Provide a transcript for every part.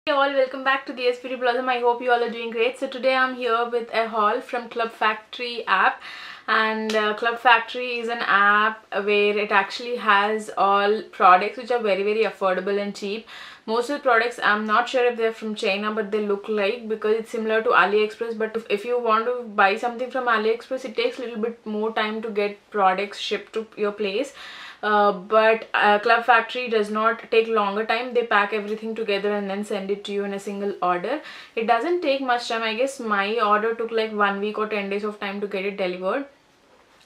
Hey all, welcome back to the Beauty Blossom. I hope you all are doing great. So today I'm here with a haul from Club Factory app, and Club Factory is an app where it actually has all products which are very affordable and cheap. Most of the products, I'm not sure if they're from China, but they look like, because it's similar to AliExpress. But if you want to buy something from AliExpress, it takes a little bit more time to get products shipped to your place. But Club Factory does not take longer time. They pack everything together and then send it to you in a single order. It doesn't take much time. I guess my order took like 1 week or 10 days of time to get it delivered.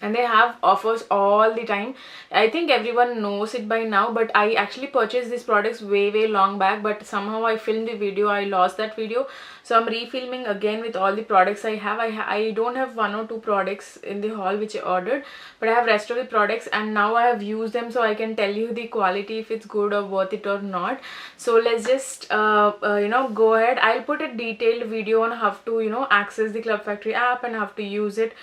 And they have offers all the time. I think everyone knows it by now, but I actually purchased these products way long back, but somehow I filmed the video, I lost that video, so I'm refilming again with all the products I have. I don't have one or two products in the haul which I ordered, but I have rest of the products, and now I have used them, so I can tell you the quality, if it's good or worth it or not. So let's just go ahead. I'll put a detailed video on how to access the Club Factory app and how to use it.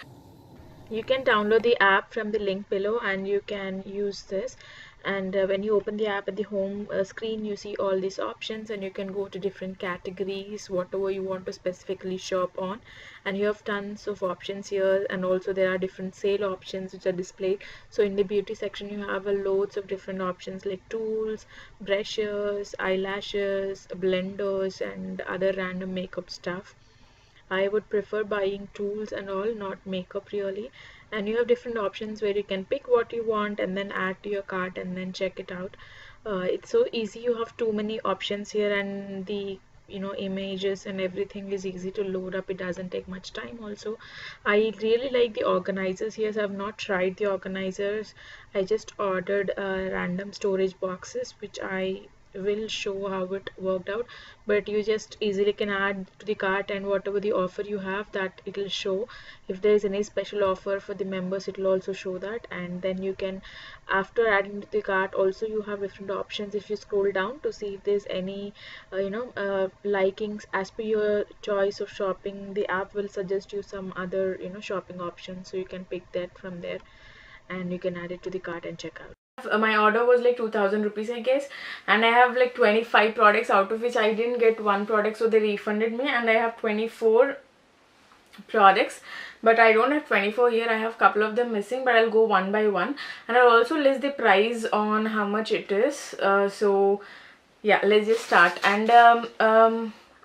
You can download the app from the link below and you can use this. And when you open the app, at the home screen you see all these options, and you can go to different categories, whatever you want to specifically shop on, and you have tons of options here. And also there are different sale options which are displayed. So in the beauty section you have loads of different options like tools, brushes, eyelashes, blenders, and other random makeup stuff. I would prefer buying tools and all, not makeup really. And you have different options where you can pick what you want and then add to your cart and then check it out. It's so easy. You have too many options here, and the images and everything is easy to load up. It doesn't take much time. Also, I really like the organizers here. So I've not tried the organizers. I just ordered random storage boxes, which I will show how it worked out. But you just easily can add to the cart, and whatever the offer you have, that it will show. If there is any special offer for the members, it will also show that. And then you can, after adding to the cart, also you have different options. If you scroll down to see if there's any likings as per your choice of shopping, the app will suggest you some other shopping options, so you can pick that from there and you can add it to the cart and check out. My order was like 2000 rupees, I guess, and I have like 25 products, out of which I didn't get one product, so they refunded me, and I have 24 products, but I don't have 24 here. I have a couple of them missing, but I'll go one by one, and I'll also list the price on how much it is. So yeah, let's just start. And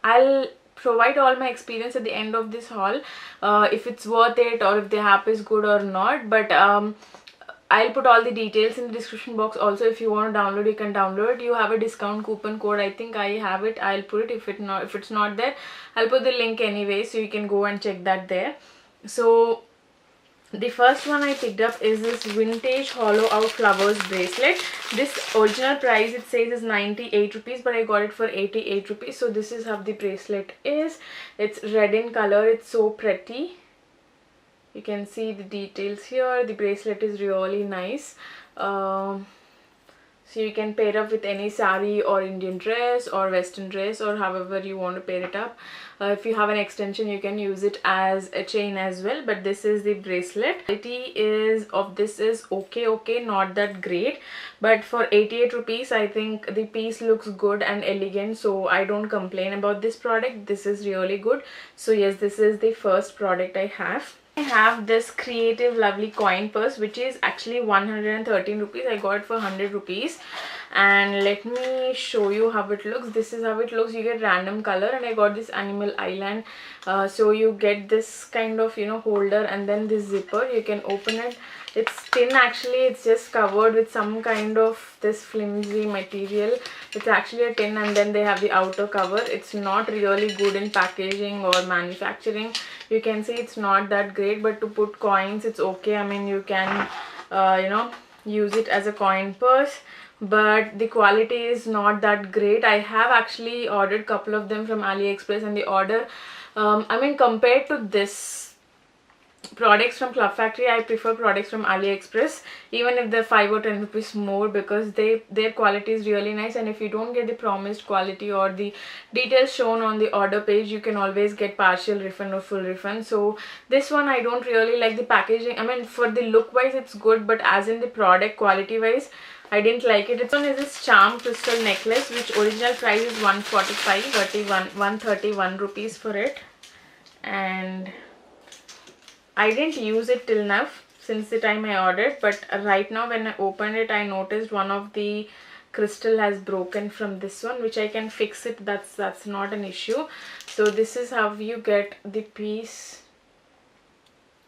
I'll provide all my experience at the end of this haul, if it's worth it or if the app is good or not. But I'll put all the details in the description box. Also, if you want to download, you can download it. You have a discount coupon code. I think I have it. I'll put it. If it's not there, I'll put the link anyway, so you can go and check that there. So the first one I picked up is this vintage hollow out flowers bracelet. This original price, it says, is 98 rupees, but I got it for 88 rupees. So this is how the bracelet is. It's red in color. It's so pretty. You can see the details here. The bracelet is really nice. So you can pair up with any sari or Indian dress or western dress, or however you want to pair it up. If you have an extension, you can use it as a chain as well. But this is the bracelet. Quality of this is okay, not that great, but for 88 rupees I think the piece looks good and elegant, so I don't complain about this product. This is really good. So yes, this is the first product I have. I have this creative lovely coin purse, which is actually 113 rupees. I got it for 100 rupees, and let me show you how it looks. This is how it looks. You get random color, and I got this animal island. So you get this kind of holder, and then this zipper. You can open it. It's thin actually. It's just covered with some kind of this flimsy material. It's actually a tin, and then they have the outer cover. It's not really good in packaging or manufacturing. You can see it's not that great, but to put coins, it's okay. I mean, you can use it as a coin purse, but the quality is not that great. I have actually ordered a couple of them from AliExpress, and the order, I mean, compared to this products from Club Factory, I prefer products from AliExpress, even if they're 5 or 10 rupees more, because their quality is really nice. And if you don't get the promised quality or the details shown on the order page, you can always get partial refund or full refund. So this one I don't really like the packaging. I mean, for the look wise it's good, but as in the product quality wise, I didn't like it. This one is this charm crystal necklace, which original price is 131 rupees for it. And I didn't use it till now since the time I ordered, but right now when I opened it, I noticed one of the crystal has broken from this one, which I can fix it. That's not an issue. So this is how you get the piece.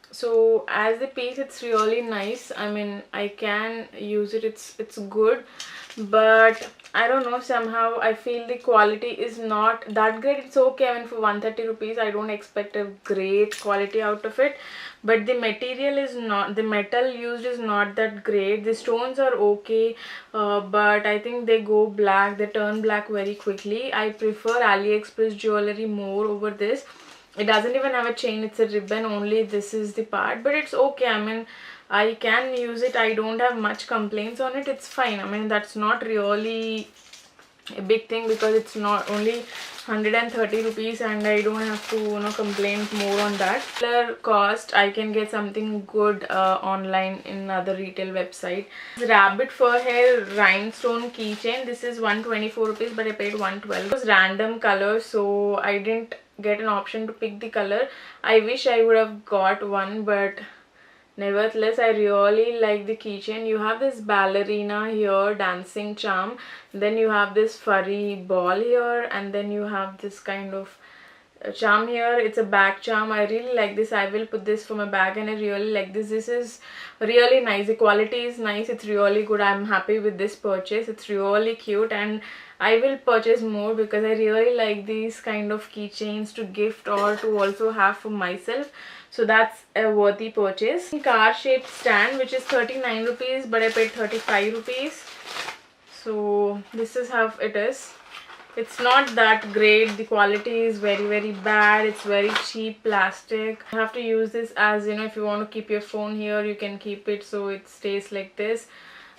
So as the piece, it's really nice. I mean, I can use it. It's good, but I don't know, somehow I feel the quality is not that great. It's okay. I mean, for 130 rupees, I don't expect a great quality out of it, but the material is not, the metal used is not that great. The stones are okay, but I think they go black, they turn black very quickly. I prefer AliExpress jewelry more over this. It doesn't even have a chain, it's a ribbon only. This is the part, but it's okay. I mean, I can use it. I don't have much complaints on it. It's fine. I mean, that's not really a big thing because it's not only 130 rupees and I don't have to, you know, complain more on that. Similar cost, I can get something good online in other retail website. Rabbit fur hair rhinestone keychain. This is 124 rupees, but I paid 112. It was random color, so I didn't get an option to pick the color. I wish I would have got one, but nevertheless, I really like the keychain. You have this ballerina here, dancing charm. Then you have this furry ball here, and then you have this kind of charm here. It's a bag charm. I really like this. I will put this for my bag, and I really like this. This is really nice. The quality is nice. It's really good. I'm happy with this purchase. It's really cute, and I will purchase more because I really like these kind of keychains to gift or to also have for myself. So that's a worthy purchase. Car shaped stand, which is 39 rupees, but I paid 35 rupees. So this is how it is. It's not that great. The quality is very bad. It's very cheap plastic. You have to use this as, you know, if you want to keep your phone here, you can keep it so it stays like this.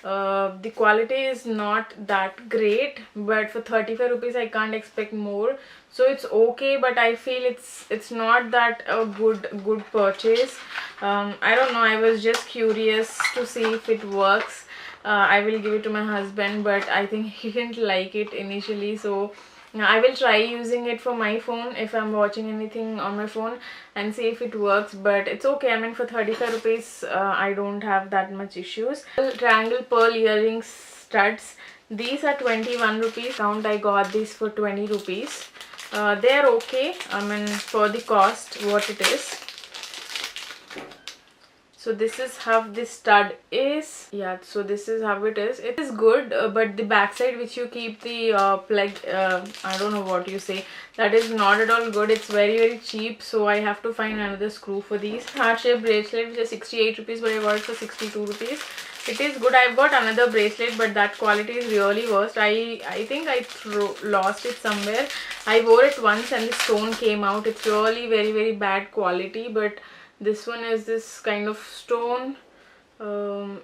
The quality is not that great, but for 35 rupees I can't expect more, so it's okay. But I feel it's not that a good purchase. I don't know, I was just curious to see if it works. I will give it to my husband, but I think he didn't like it initially, so I will try using it for my phone if I'm watching anything on my phone and see if it works. But it's okay. I mean, for 35 rupees, I don't have that much issues. Triangle pearl earrings studs. These are 21 rupees. Count, I got these for 20 rupees. They're okay. I mean, for the cost, what it is. So this is how this stud is. Yeah, so this is how it is. It is good, but the backside which you keep the plug, I don't know what you say, that is not at all good. It's very cheap, so I have to find another screw for these. Heart shaped bracelet, which is 68 rupees, but I got it for 62 rupees. It is good. I've got another bracelet, but that quality is really worst. I think I lost it somewhere. I wore it once and the stone came out. It's really very bad quality, but this one is this kind of stone.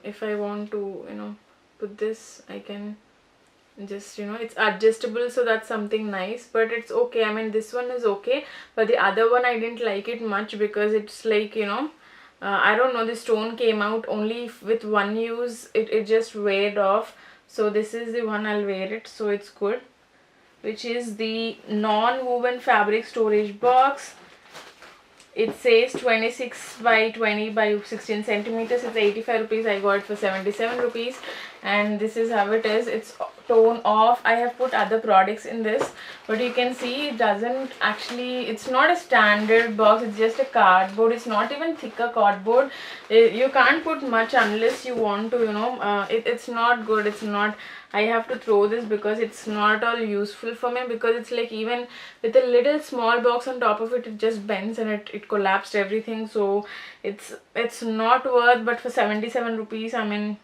If I want to, you know, put this, I can just, you know, it's adjustable, so that's something nice. But it's okay. I mean, this one is okay, but the other one I didn't like it much because it's like, you know, I don't know, the stone came out only with one use. It just weared off. So this is the one I'll wear it, so it's good, which is the non-woven fabric storage box. It says 26 by 20 by 16 centimeters. It's 85 rupees. I got it for 77 rupees. And this is how it is. It's tone off. I have put other products in this, but you can see it doesn't actually, it's not a standard box. It's just a cardboard. It's not even thicker cardboard. You can't put much unless you want to, you know. It's not good. It's not, I have to throw this because it's not all useful for me, because it's like, even with a little small box on top of it, it just bends and it collapsed everything. So it's not worth. But for 77 rupees, I mean,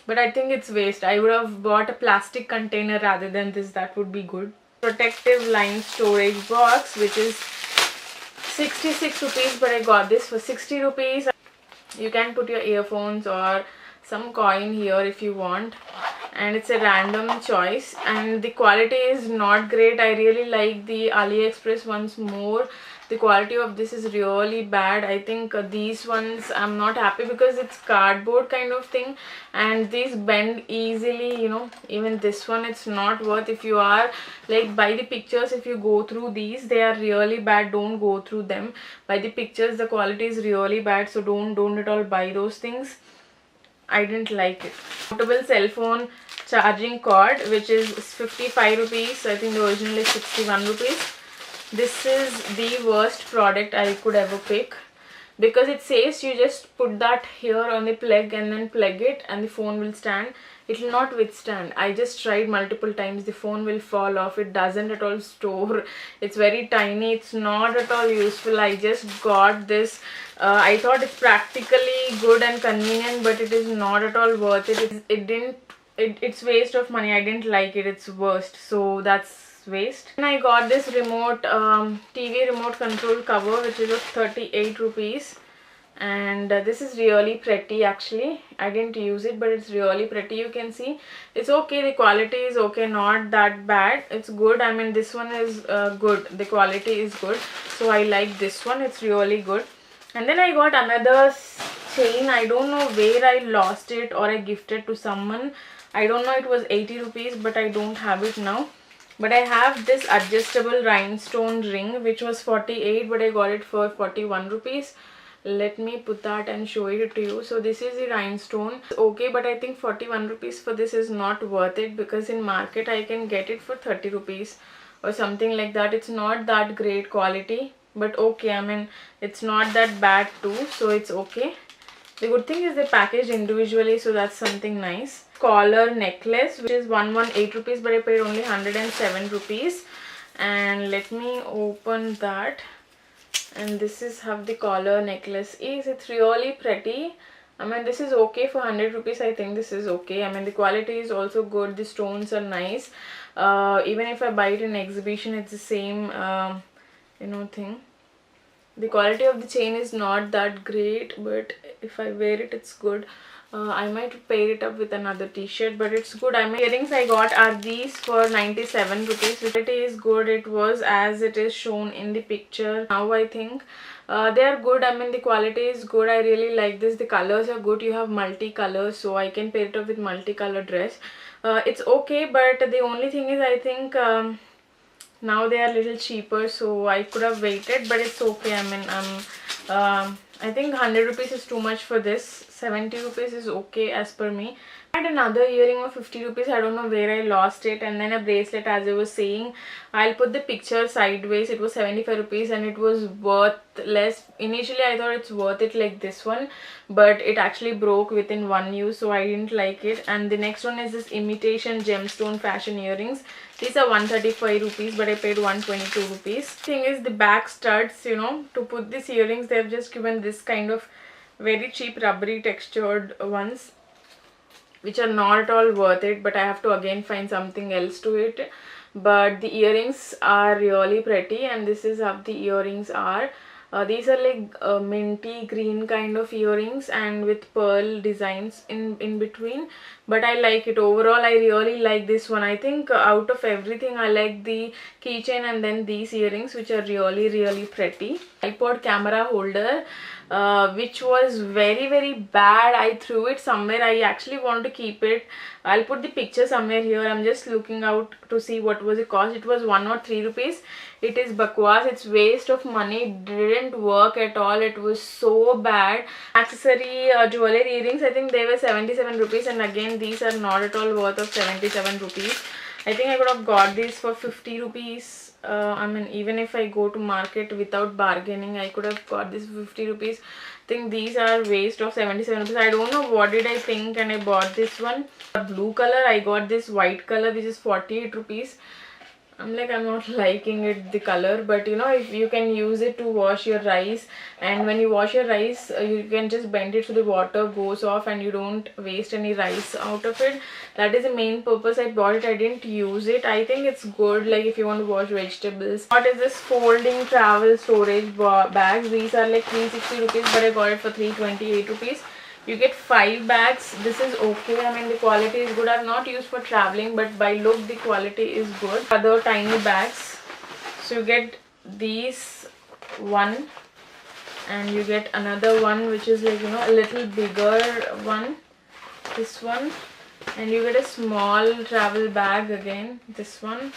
but I think it's waste. I would have bought a plastic container rather than this. That would be good. Protective line storage box, which is 66 rupees, but I got this for 60 rupees. You can put your earphones or some coin here if you want, and it's a random choice, and the quality is not great. I really like the AliExpress ones more. The quality of this is really bad. I think these ones I'm not happy because it's cardboard kind of thing, and these bend easily, you know. Even this one, it's not worth. If you are like by the pictures, if you go through these, they are really bad. Don't go through them. By the pictures, the quality is really bad, so don't at all buy those things. I didn't like it. Portable cell phone charging cord, which is 55 rupees. I think the original is 61 rupees. This is the worst product I could ever pick, because it says you just put that here on the plug and then plug it and the phone will stand. It will not withstand. I just tried multiple times. The phone will fall off. It doesn't at all store. It's very tiny. It's not at all useful. I just got this. I thought it's practically good and convenient, but it is not at all worth it. It's waste of money. I didn't like it. It's worst. So that's waste. And I got this remote TV remote control cover, which is of 38 rupees. And this is really pretty. Actually, I didn't use it, but it's really pretty. You can see it's okay. The quality is okay, not that bad. It's good. I mean, this one is good. The quality is good, so I like this one. It's really good. And then I got another chain. I don't know where I lost it or I gifted to someone. I don't know. It was 80 rupees, but I don't have it now. But I have this adjustable rhinestone ring, which was 48, but I got it for 41 rupees. Let me put that and show it to you. So this is the rhinestone. It's okay, but I think 41 rupees for this is not worth it, because in market I can get it for 30 rupees or something like that. It's not that great quality, but okay. I mean, it's not that bad too, so it's okay. The good thing is they packaged individually, so that's something nice. Collar necklace, which is 118 rupees, but I paid only 107 rupees. And let me open that. And this is how the collar necklace is. It's really pretty. I mean, this is okay for 100 rupees. I think this is okay. I mean, the quality is also good. The stones are nice. Even if I buy it in exhibition, it's the same, thing. The quality of the chain is not that great, but if I wear it, it's good. I might pair it up with another t-shirt, but it's good. I mean, earrings I got are these for 97 rupees. It is good. It was as it is shown in the picture. Now I think they are good. I mean, the quality is good. I really like this. The colors are good. You have multi-colors, so I can pair it up with multi-color dress. It's okay, but the only thing is, I think now they are a little cheaper, so I could have waited, but it's okay. I mean, I think 100 rupees is too much for this. 70 rupees is okay as per me. I had another earring of 50 rupees. I don't know where I lost it. And then a bracelet, as I was saying. I'll put the picture sideways. It was 75 rupees and it was worth less. Initially, I thought it's worth it like this one. But it actually broke within one use, so I didn't like it. And the next one is this imitation gemstone fashion earrings. These are 135 rupees, but I paid 122 rupees. Thing is, the back studs, to put these earrings, they've just given this kind of very cheap rubbery textured ones, which are not at all worth it, but I have to again find something else to it. But the earrings are really pretty, and this is how the earrings are. These are like minty green kind of earrings and with pearl designs in between, but I like it. Overall, I really like this one. I think out of everything, I like the keychain and then these earrings, which are really pretty. Tripod camera holder, which was very bad. I threw it somewhere. I actually want to keep it. I'll put the picture somewhere here. I'm just looking out to see what was it cost. It was 1 or 3 rupees. It is bakwas. It's waste of money. It didn't work at all. It was so bad. Accessory jewelry earrings, I think they were 77 rupees, and again these are not at all worth of 77 rupees. I think I could have got these for 50 rupees. I mean, even if I go to market without bargaining, I could have got this for 50 rupees. I think these are waste of 77 rupees. I don't know what did I think, and I bought this one. Blue color, I got this white color, which is 48 rupees. I'm not liking it, the color, but you know, if you can use it to wash your rice, and when you wash your rice, you can just bend it so the water goes off and you don't waste any rice out of it. That is the main purpose I bought it. I didn't use it. I think it's good, like if you want to wash vegetables. What is this? Folding travel storage bags. These are like 360 rupees, but I got it for 328 rupees. You get 5 bags. This is okay. I mean, the quality is good. I've not used for traveling, but by look the quality is good. Other tiny bags. So you get these one, and you get another one which is like, you know, a little bigger one. This one, and you get a small travel bag again, this one,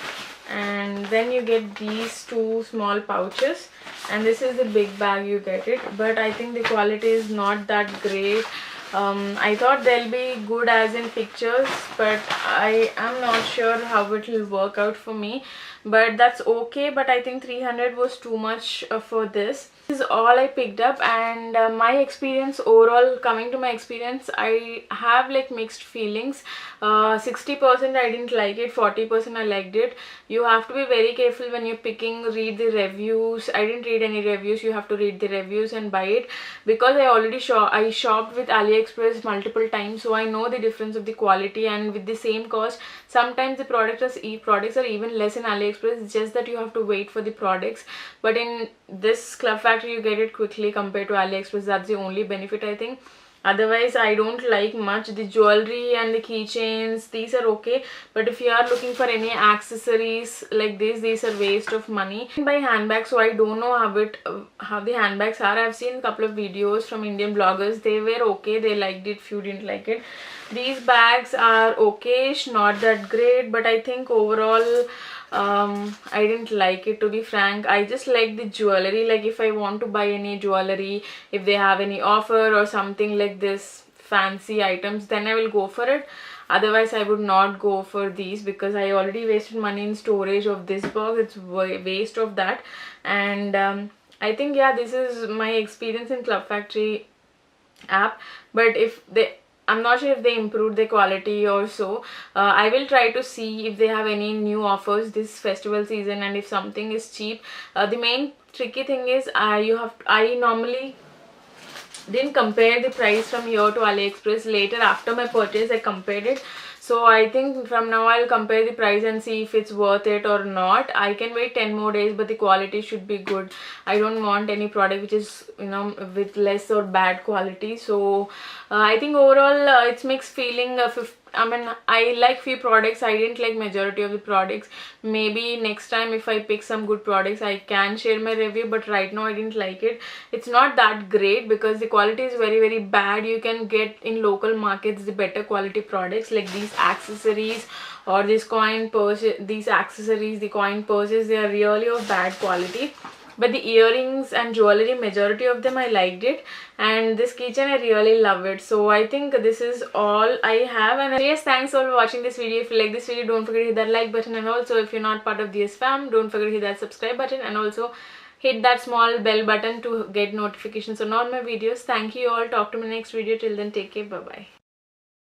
and then you get these two small pouches, and this is the big bag you get it. But I think the quality is not that great. I thought they'll be good as in pictures, but I am not sure how it will work out for me, but that's okay. But I think 300 was too much for this. This is all I picked up, and my experience overall, coming to my experience, I have like mixed feelings. 60% I didn't like it, 40% I liked it. You have to be very careful when you're picking. Read the reviews. I didn't read any reviews. You have to read the reviews and buy it, because I already shopped with AliExpress multiple times, so I know the difference of the quality. And with the same cost, sometimes the products are even less in AliExpress. It's just that you have to wait for the products, but in this Club Factory you get it quickly compared to AliExpress. That's the only benefit, I think. Otherwise I don't like much. The jewelry and the keychains, these are okay, but if you are looking for any accessories like this, these are waste of money. I buy handbags, so I don't know how the handbags are. I've seen a couple of videos from Indian bloggers. They were okay, they liked it, few didn't like it. These bags are okay-ish, not that great, but I think overall I didn't like it, to be frank. I just like the jewelry. Like if I want to buy any jewelry, if they have any offer or something like this, fancy items, then I will go for it. Otherwise I would not go for these, because I already wasted money in storage of this box. It's waste of that. And I think, yeah, this is my experience in Club Factory app. But if they, I'm not sure if they improved the quality or so. I will try to see if they have any new offers this festival season, and if something is cheap. The main tricky thing is I normally didn't compare the price from here to AliExpress. Later after my purchase I compared it. So I think from now I'll compare the price and see if it's worth it or not. I can wait 10 more days, but the quality should be good. I don't want any product which is, you know, with less or bad quality. So I think overall it's mixed feeling. I mean, I like few products. I didn't like majority of the products. Maybe next time if I pick some good products I can share my review, but right now I didn't like it. It's not that great because the quality is very bad. You can get in local markets the better quality products, like these accessories or this coin purse. These accessories, the coin purses, they are really of bad quality. But the earrings and jewelry, majority of them I liked it, and this keychain I really love it. So I think this is all I have. And yes, thanks for watching this video. If you like this video, don't forget to hit that like button, and also if you're not part of this fam, don't forget to hit that subscribe button, and also hit that small bell button to get notifications on all my videos. Thank you all. Talk to me next video. Till then, take care. Bye bye.